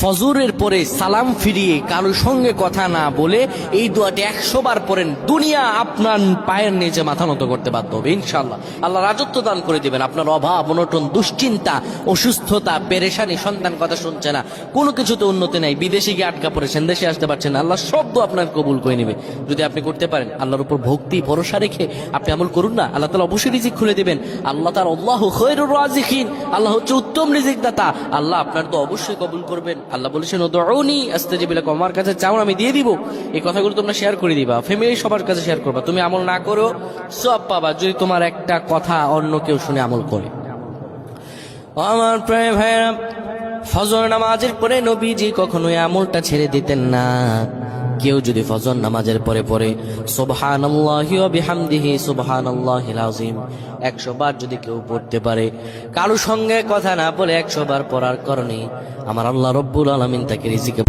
ফজরের পরে সালাম ফিরিয়ে কারোর সঙ্গে কথা না বলে এই দোয়াটি 100 বার পড়েন, দুনিয়া আপনার পায়ের নিচে মাথা নত করতে বাধ্য হবে ইনশাআল্লাহ। আল্লাহ রাজত্ব দান করে দিবেন। আপনার অভাব অনটন, দুশ্চিন্তা, অসুস্থতা, পেরেশানি, সন্তান কথা শুনছে না, কোনো কিছুতে উন্নতি নাই, বিদেশে গিয়ে আটকা পড়েছেন, দেশে আসতে পারছেন না, আল্লাহ সব দোয়া আপনার কবুল করে নেবে যদি আপনি করতে পারেন। আল্লাহর উপর ভক্তি ভরসা রেখে আপনি আমল করুন না, আল্লাহ তাআলা অবশ্যই রিজিক খুলে দিবেন। আল্লাহ তাআলা আল্লাহু খায়রুর রাযিকিন, আল্লাহ হচ্ছে উত্তম রিজিক দাতা। আল্লাহ আপনার তো অবশ্যই কবুল করবেন। আল্লাহ বলেছেন উদউনি আস্তাজিব লাকুম, আমার কাছে চাও আমি দিয়ে দিব। এই কথাগুলো তোমরা শেয়ার করে দিবা, ফ্যামিলি সবার কাছে শেয়ার করবা। তুমি আমল না করো সওয়াব পাবা যদি তোমার একটা কথা অন্য কেউ শুনে আমল করে। আমার প্রিয় ভাইরা, ফজর নামাজের পরে নবীজি কখনোই আমলটা ছেড়ে দিতেন না। কেউ যদি ফজর নামাজের পরে পরে সুবহানাল্লাহি ওয়া বিহামদিহি সুবহানাল্লাহিল আযীম 100 বার যদি কেউ পড়তে পারে, কারো সঙ্গে কথা না বলে 100 বার পড়ার কারণে আমার আল্লাহ রব্বুল আলামিন তাকে রিজিকে